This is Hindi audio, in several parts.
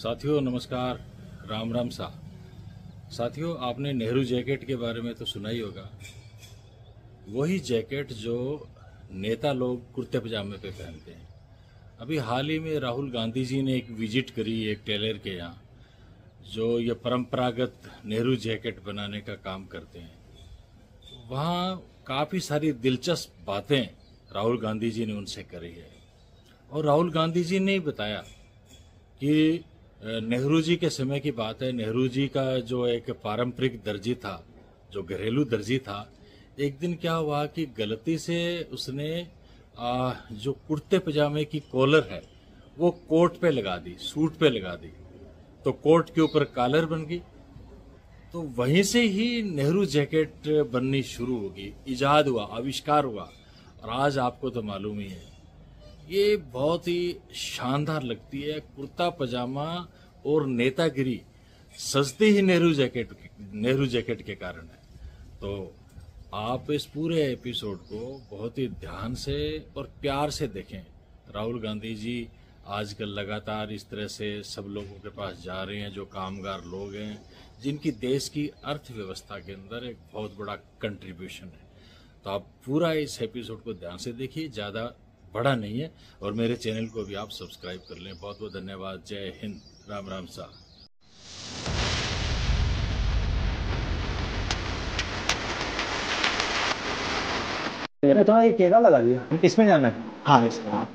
साथियों नमस्कार, राम राम सा। साथियों, आपने नेहरू जैकेट के बारे में तो सुना ही होगा। वही जैकेट जो नेता लोग कुर्ते पजामे पे पहनते हैं। अभी हाल ही में राहुल गांधी जी ने एक विजिट करी एक टेलर के यहाँ, जो ये परंपरागत नेहरू जैकेट बनाने का काम करते हैं। वहाँ काफ़ी सारी दिलचस्प बातें राहुल गांधी जी ने उनसे करी है। और राहुल गांधी जी ने बताया कि नेहरू जी के समय की बात है। नेहरू जी का जो एक पारंपरिक दर्जी था, जो घरेलू दर्जी था, एक दिन क्या हुआ कि गलती से उसने जो कुर्ते पजामे की कॉलर है वो कोट पे लगा दी, सूट पे लगा दी, तो कोट के ऊपर कॉलर बन गई। तो वहीं से ही नेहरू जैकेट बननी शुरू होगी, इजाद हुआ, आविष्कार हुआ। और आज आपको तो मालूम ही है, ये बहुत ही शानदार लगती है। कुर्ता पजामा और नेतागिरी सजते ही नेहरू जैकेट के कारण है। तो आप इस पूरे एपिसोड को बहुत ही ध्यान से और प्यार से देखें। राहुल गांधी जी आजकल लगातार इस तरह से सब लोगों के पास जा रहे हैं, जो कामगार लोग हैं, जिनकी देश की अर्थव्यवस्था के अंदर एक बहुत बड़ा कंट्रीब्यूशन है। तो आप पूरा इस एपिसोड को ध्यान से देखिए, ज़्यादा बड़ा नहीं है। और मेरे चैनल को भी आप सब्सक्राइब कर लें। बहुत बहुत धन्यवाद। जय हिंद, राम राम सा। तो ये केला लगा दिया, इसमें जाना है। हाँ, इसमें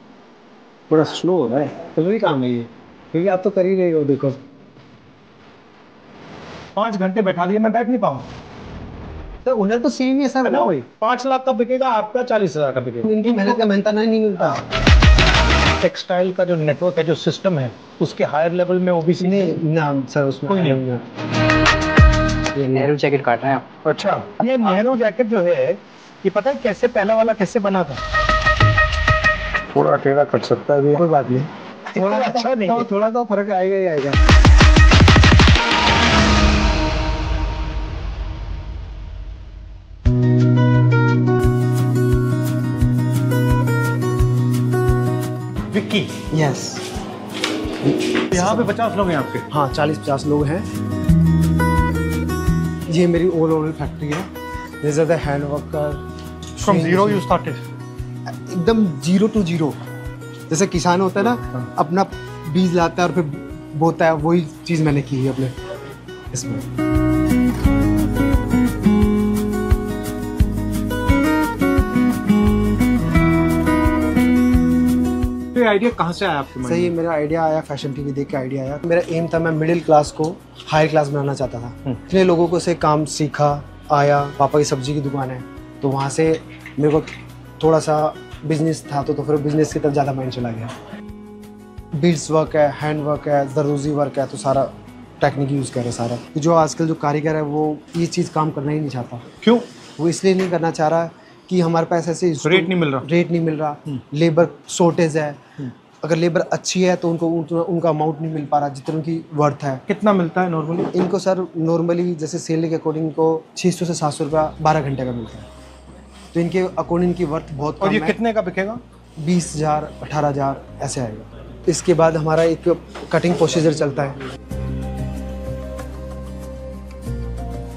थोड़ा स्लो हो रहा है, तो भी काम है ये, क्योंकि आप तो कर ही रहे हो। देखो 5 घंटे बैठा दिए, मैं बैठ नहीं पाऊँ। तो उन्हें तो सेम ही है सर, 5 लाख का बिकेगा, आपका 40,000 का बिकेगा। इनकी मेहनत का मेहनत नहीं मिलता। टेक्सटाइल का जो नेटवर्क है, जो सिस्टम है, उसके हायर लेवल में ओबीसी नहीं ना सर, उसमें कोई नहीं है। ये नेहरू जैकेट काट रहे हैं आप? अच्छा, ये नेहरू जैकेट जो है, ये पता है कैसे पहला वाला कैसे बना था? थोड़ा टेढ़ा कट सकता है, कोई बात नहीं, थोड़ा अच्छा नहीं, थोड़ा तो फर्क आएगा ही आएगा। विक्की, यस। यहाँ पे 50 लोग हैं आपके? हाँ, 40-50 लोग हैं। ये मेरी ऑल ओवर फैक्ट्री है। These are the hand worker. From zero you started? एकदम 0 to 0। जैसे किसान होता है ना, अपना बीज लाता है और फिर बोता है, वही चीज़ मैंने की है अपने इसमें। तो ये आइडिया कहाँ से आया आपके मन में? सही, मेरा आइडिया आया फैशन टीवी देख के आइडिया आया। मेरा एम था, मैं मिडिल क्लास को हाई क्लास बनाना चाहता था। इतने लोगों को से काम सीखा, आया। पापा की सब्जी की दुकान है, तो वहाँ से मेरे को थोड़ा सा बिजनेस था, तो फिर बिजनेस की तरफ ज़्यादा माइंड चला गया। बीड्स वर्क है, हैंड वर्क है, दरदोजी वर्क है, तो सारा टेक्निक यूज़ कर रहे सारा। जो आजकल जो कारीगर है वो ये चीज़ काम करना ही नहीं चाहता। क्यों? वो इसलिए नहीं करना चाह रहा कि हमारे पास ऐसे रेट नहीं मिल रहा, लेबर शॉर्टेज है। अगर लेबर अच्छी है तो उनका अमाउंट नहीं मिल पा रहा जितना उनकी वर्थ है। कितना मिलता है नॉर्मली इनको? सर नॉर्मली जैसे सेल के अकॉर्डिंग इनको 600 से 700 रुपया 12 घंटे का मिलता है, तो इनके अकॉर्डिंग इनकी वर्थ बहुत कम है। और ये कितने का बिकेगा? 20,000 18,000 ऐसे आएगा। इसके बाद हमारा एक कटिंग प्रोसीजर चलता है,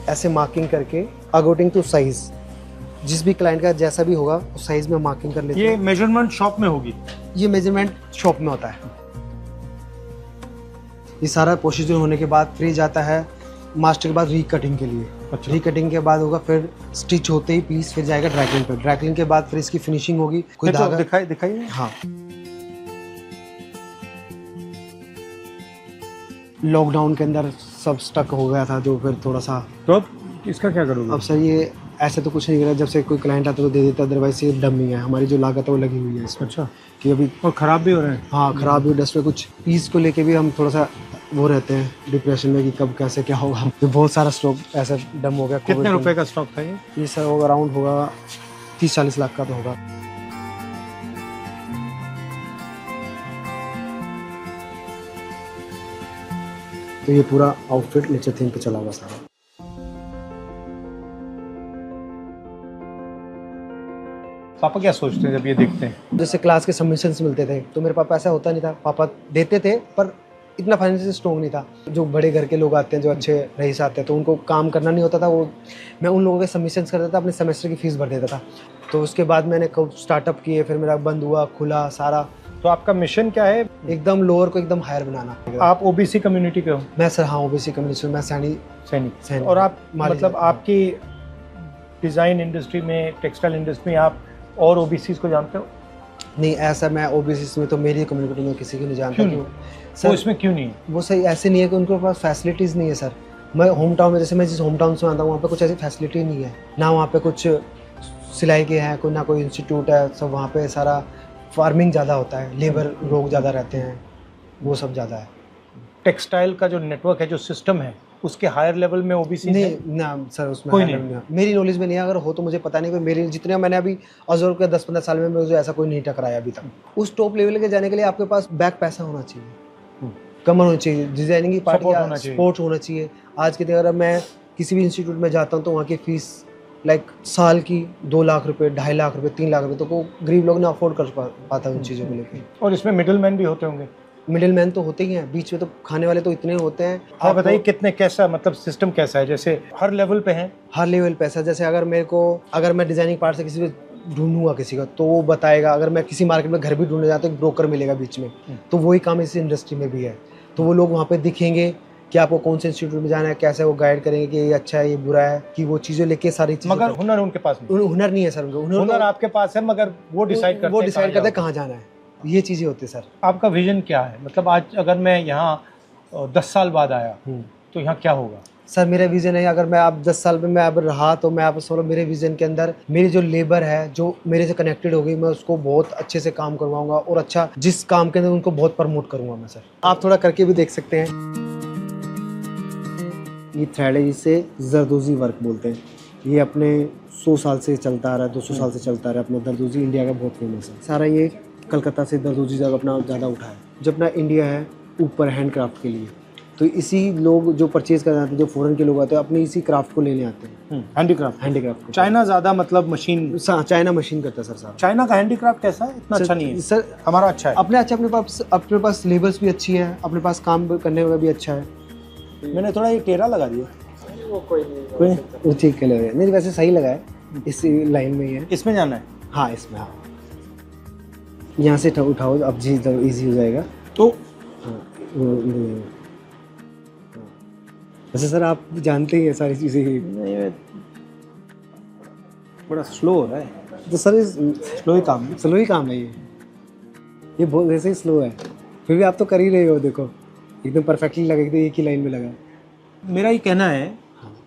ऐसे मार्किंग करके अकॉर्डिंग टू साइज, जिस भी क्लाइंट का जैसा भी होगा उस साइज में मार्किंग कर लेते हैं। ये मेजरमेंट शॉप में होगी? ये मेजरमेंट शॉप में होता है। ये सारा प्रोसीजर होने के बाद फिर जाता है मास्टर के बाद रीकटिंग के लिए। अच्छा। रीकटिंग के बाद होगा फिर स्टिच होते ही पीस फिर जाएगा ड्राइक्लिंग पे। ड्राइक्लिंग के बाद फिर इसकी फिनिशिंग होगी। कोई धागा दिखाइए। हाँ, लॉकडाउन के अंदर सब स्टक हो गया था, जो फिर थोड़ा सा। तो अब इसका क्या करोगे? अब सर ये ऐसे तो कुछ नहीं करा, जब से कोई क्लाइंट आता है तो दे देता, अदरवाइज ये डमी है। हमारी जो लागत है वो लगी हुई है इसमें। अच्छा, कि अभी और ख़राब भी हो रहे हैं? हाँ, ख़राब भी। डस्ट में कुछ पीस को लेके भी हम थोड़ा सा वो रहते हैं डिप्रेशन में कि कब कैसे क्या होगा। तो बहुत सारा स्टॉक ऐसा डम हो गया। कितने रुपए का स्टॉक था ये? सर होगा अराउंड होगा 30-40 लाख का तो होगा। तो ये पूरा आउटफिट नेचर थीम पे चला हुआ सारा। पापा क्या सोचते हैं जब ये देखते हैं? जैसे क्लास के सबमिशंस मिलते थे तो मेरे पापा ऐसा होता नहीं था, पापा देते थे पर इतना फाइनेंशियल स्ट्रॉन्ग नहीं था। जो बड़े घर के लोग आते हैं, जो अच्छे रईस आते हैं, तो उनको काम करना नहीं होता था। वो मैं उन लोगों के सबमिशंस करता था, अपने सेमेस्टर की फ़ीस भर देता था। तो उसके बाद मैंने स्टार्टअप किए, फिर मेरा बंद हुआ, खुला सारा। तो आपका मिशन क्या है? एकदम लोअर को एकदम हायर बनाना। आप ओबीसी कम्युनिटी के हो? मैं सर हाँ ओबीसी कम्युनिटी, मैं सैनिक। और आप मतलब आपकी डिज़ाइन इंडस्ट्री में, टेक्सटाइल इंडस्ट्री में आप और ओबीसी को जानते हो? नहीं, ऐसा मैं ओबीसी में तो मेरी कम्युनिटी में किसी को नहीं जानता। क्यों? सर इसमें क्यों नहीं? वो सही ऐसे नहीं है कि उनके पास फैसिलिटीज़ नहीं है सर। मैं होम टाउन में, जैसे मैं जिस होम टाउन से आता हूँ, वहाँ पे कुछ ऐसी फैसिलिटी नहीं है ना। वहाँ पे कुछ सिलाई के हैं, कोई ना कोई इंस्टीट्यूट है। सब वहाँ पे सारा फार्मिंग ज़्यादा होता है, लेबर लोग ज़्यादा रहते हैं, वो सब ज़्यादा है। टेक्सटाइल का जो नेटवर्क है, जो सिस्टम है, उसके हायर लेवल में ओबीसी नहीं ना सर, उसमें कोई नहीं। मेरी नॉलेज में नहीं है। अगर हो तो मुझे पता नहीं, कोई मेरी जितने मैंने अभी ऑब्जर्व किया 10-15 साल में, मुझे ऐसा कोई नहीं टकराया अभी तक। उस टॉप लेवल के जाने के लिए आपके पास बैक पैसा होना चाहिए, कमर होनी चाहिए, डिजाइनिंग की पार्ट या सपोर्ट होना चाहिए। आज के दिन अगर मैं किसी भी इंस्टीट्यूट में जाता हूँ तो वहाँ की फीस लाइक साल की 2 लाख रुपए, 2.5 लाख रुपए, 3 लाख रुपए, तो वो गरीब लोग ना अफोर्ड कर पाता उन चीज़ों को लेकर। और इसमें मिडिल मैन भी होते होंगे? मिडिल मैन तो होते ही हैं, बीच में तो खाने वाले तो इतने होते हैं। आप बताइए कितने, कैसा मतलब सिस्टम कैसा है? जैसे हर लेवल पे है? हर लेवल पे ऐसा, जैसे अगर मैं डिजाइनिंग पार्ट से किसी को ढूंढूंगा किसी का, तो वो बताएगा। अगर मैं किसी मार्केट में घर भी ढूंढने जाता हूँ, एक ब्रोकर मिलेगा बीच में, तो वही काम इस इंडस्ट्री में भी है। तो वो लोग वहाँ पे दिखेंगे कि आपको कौन से इंस्टीट्यूट में जाना है, कैसे वो गाइड करेंगे कि ये अच्छा है, ये बुरा है, कि वो चीज़ें लेके सारी चीज़ें। मगर हुनर उनके पास नहीं? हुनर नहीं है सर, हुनर आपके पास है, मगर वो डिसाइड करते हैं कहाँ जाना है। ये चीज़ें होती है सर। आपका विजन क्या है? मतलब आज अगर मैं यहाँ 10 साल बाद आया तो यहाँ क्या होगा? सर मेरा विजन है, अगर मैं आप 10 साल में मैं अब रहा तो मैं आप सोलो, मेरे विजन के अंदर मेरी जो लेबर है, जो मेरे से कनेक्टेड हो गई, मैं उसको बहुत अच्छे से काम करवाऊंगा और अच्छा जिस काम के अंदर उनको बहुत प्रमोट करूंगा मैं सर। आप थोड़ा करके भी देख सकते हैं। ये थ्रेड है, जिसे जरदोजी वर्क बोलते हैं। ये अपने 100 साल से चलता आ रहा है, 200 साल से चलता आ रहा है। अपना दरदोजी इंडिया का बहुत फेमस है। सारा ये कलकत्ता से दरदोजी जब अपना ज़्यादा उठा है। जब अपना इंडिया है ऊपर हैंडक्राफ्ट के लिए, तो इसी लोग जो परचेज करने आते हैं, जो फॉरेन के लोग आते हैं, अपने इसी क्राफ्ट को लेने आते हैं। हैंडीक्राफ्ट चाइना ज़्यादा मतलब मशीन, चाइना मशीन करता है सर सारा। चाइना का हैंडीक्राफ्ट कैसा है? इतना अच्छा नहीं है सर, हमारा अच्छा है। अपने पास लेबर्स भी अच्छी है, अपने पास काम करने का भी अच्छा है। मैंने थोड़ा ये टेढ़ा लगा दिया, वो ठीक के लग नहीं, वैसे सही लगा है। इस लाइन में ही है। इसमें जाना है? हाँ इसमें, हाँ यहाँ से उठाओ, अब जी इजी हो जाएगा। तो वैसे सर आप जानते ही हैं सारी चीज़ें। बड़ा स्लो हो रहा है तो सर स्लो ही काम है ये बहुत वैसे ही स्लो है, फिर भी आप तो कर ही रहे हो। देखो एकदम परफेक्टली लगा, एकदम एक ही लाइन में लगा। मेरा ये कहना है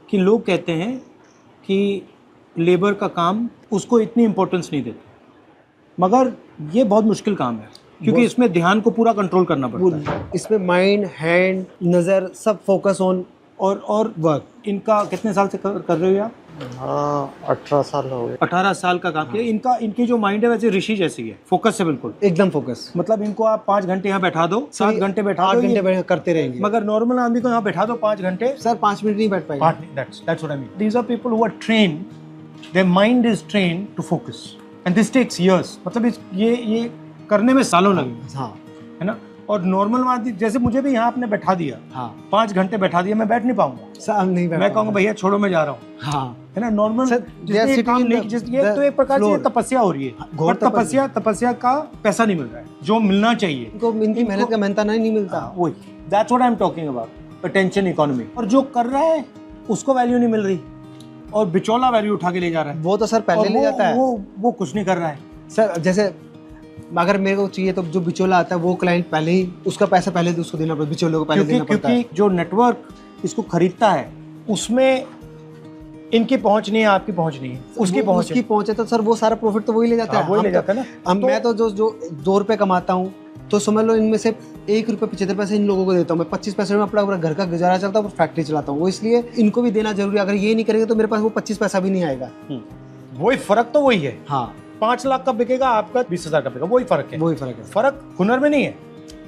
कि लोग कहते हैं कि लेबर का काम उसको इतनी इम्पोर्टेंस नहीं देते, मगर ये बहुत मुश्किल काम है, क्योंकि इसमें ध्यान को पूरा कंट्रोल करना पड़ता है। इसमें माइंड, हैंड, नज़र सब फोकस ऑन और वर्क। इनका कितने साल से कर रहे हो आप? हाँ 18 साल हो गए। 18 साल का काम किया। इनकी जो माइंड है वैसे ऋषि जैसी है, फोकस है बिल्कुल, एकदम फोकस। मतलब इनको आप 5 घंटे यहाँ बैठा दो, 7 घंटे बैठा दो, 8 घंटे करते रहेंगे। मगर नॉर्मल आदमी को यहाँ बैठा दो 5 घंटे, सर 5 मिनट नहीं बैठ पाएगा। That's what I mean. These are people who are trained, their mind is trained to focus, and this takes years. मतलब ये करने में सालों लगे। हाँ है ना। और नॉर्मल आदमी जैसे मुझे भी यहाँ आपने बैठा दिया, हाँ 5 घंटे बैठा दिया, मैं बैठ नहीं पाऊंगा। सर नहीं बैठ, मैं कहूँगा भैया छोड़ो, मैं जा रहा हूँ। हाँ है ना। नॉर्मल ये तो एक प्रकार से तपस्या हो रही है, और तपस्या का पैसा नहीं मिल रहा है जो मिलना चाहिए। इनकी मेहनत का मेहनता नहीं मिलता। वही, that's what I am talking about, attention economy. और जो कर रहा है उसको वैल्यू नहीं मिल रही, और बिचौला वैल्यू उठा के ले जा रहा है। वो तो सर पहले ले जाता है, वो कुछ नहीं कर रहा है सर। जैसे अगर मेरे को चाहिए तो जो बिचौला आता है वो क्लाइंट पहले ही उसका पैसा पहले उसको देना पड़ता है, बिचौले को पहले देना पड़ता है। क्योंकि जो नेटवर्क इसको खरीदता है उसमें इनकी पहुंच नहीं है, आपकी पहुंच नहीं है, उसकी पहुंच है, तो सर वो सारा प्रॉफिट तो वही ले जाता है। वही ले जाता है ना। अब मैं तो जो 2 रुपए कमाता हूँ, तो समझ लो इनमें से 1 रुपये 75 पैसे इन लोगों को देता हूँ। मैं 25 पैसे में अपना घर का गुजारा चलता हूँ, फैक्ट्री चलाता हूँ। वो इसलिए इनको भी देना जरूरी है। अगर ये नहीं करेंगे तो मेरे पास वो 25 पैसा भी नहीं आएगा। वही फर्क तो वही है। हाँ 5 लाख का बिकेगा, आपका 20,000 का बिकेगा, वही फर्क है। फर्क हुनर में नहीं है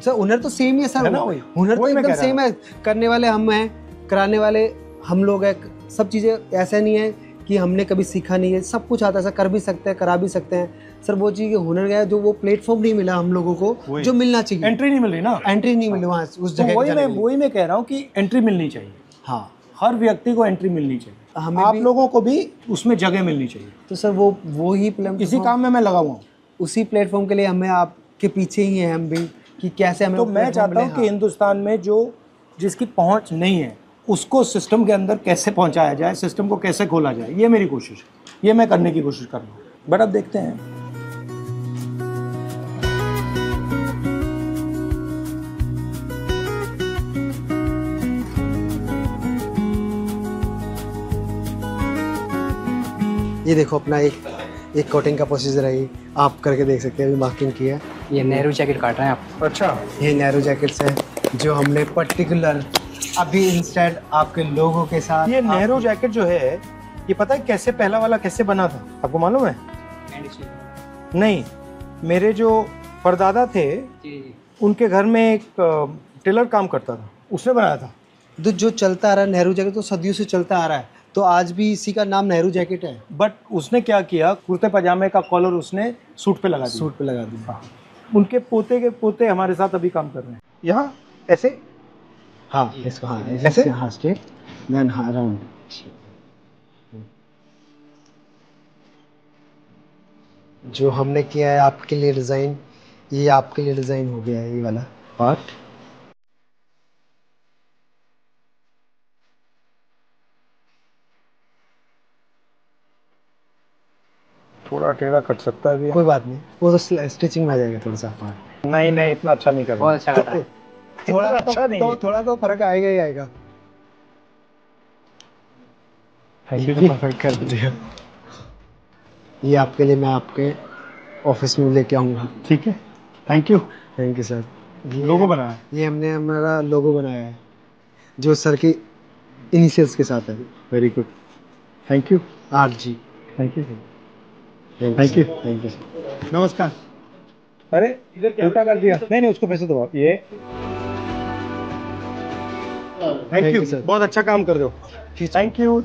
सर, हुनर तो सेम ही है सर। हुनर तो एकदम सेम है। करने वाले हम हैं, कराने वाले हम लोग हैं। सब चीजें ऐसा नहीं है कि हमने कभी सीखा नहीं है, सब कुछ आता है सर, कर भी सकते हैं, करा भी सकते हैं सर। वो चीज़ हुनर गया जो वो प्लेटफॉर्म नहीं मिला हम लोगों को जो मिलना चाहिए। एंट्री नहीं मिल रही ना, एंट्री नहीं मिली वहाँ उस जगह। वही मैं कह रहा हूँ कि एंट्री मिलनी चाहिए। हाँ, हर व्यक्ति को एंट्री मिलनी चाहिए, हमें आप लोगों को भी उसमें जगह मिलनी चाहिए। तो सर वो ही इसी काम में मैं लगा हुआ हूँ, उसी प्लेटफॉर्म के लिए हमें आपके पीछे ही हैं हम भी, कि कैसे हमें। तो मैं चाहता हूँ कि हिंदुस्तान में जो जिसकी पहुँच नहीं है उसको सिस्टम के अंदर कैसे पहुँचाया जाए, सिस्टम को कैसे खोला जाए, ये मेरी कोशिश है, ये मैं करने की कोशिश कर रहा हूँ। बट अब देखते हैं। ये देखो अपना एक कोटिंग का प्रोसीजर है, ये आप करके देख सकते हैं, अभी मार्किंग की है। ये नेहरू जैकेट काट रहे हैं आप? अच्छा, ये नेहरू जैकेट्स है जो हमने पर्टिकुलर अभी इंस्टेड आपके लोगों के साथ। ये नेहरू जैकेट जो है, ये पता है कैसे, पहला वाला कैसे बना था आपको मालूम है? नहीं, मेरे जो परदादा थे उनके घर में एक टेलर काम करता था, उसने बनाया था। जो चलता आ रहा है नेहरू जैकेट, तो सदियों से चलता आ रहा है, तो आज भी इसी का नाम नेहरू जैकेट है। बट उसने क्या किया, कुर्ते पजामे का कॉलर उसने सूट पे लगा दिया। सूट पे लगा दिया। उनके पोते के पोते हमारे साथ अभी काम कर रहे हैं। यहाँ ऐसे, हाँ इसको, हाँ ऐसे, हाँ स्ट्रेट, देन हाँ राउंड। जो हमने किया है आपके लिए डिज़ाइन, ये आपके लिए डिज़ाइन हो गया है, ये वाला पार्ट। थोड़ा टेढ़ा कट सकता है, कोई बात नहीं, वो तो स्टिचिंग में आ जाएगा थोड़ा सा पार्ट। नहीं इतना अच्छा नहीं कर, बहुत अच्छा कटा है। थोड़ा अच्छा नहीं, थोड़ा तो फर्क आएगा ही आएगा। परफेक्ट कर दिया। ये आपके लिए मैं आपके ऑफिस में लेके आऊँगा। ठीक है, थैंक यू सर। लोगो बनाया है। ये हमने हमारा लोगो बनाया है जो सर की इनिशियल्स के साथ है। Very good, thank you RG। Thank you thank you. नमस्कार। अरे इधर उल्टा कर दिया। नहीं उसको पैसे दो आप। ये थैंक यू सर, बहुत अच्छा काम कर रहे हो। Thank you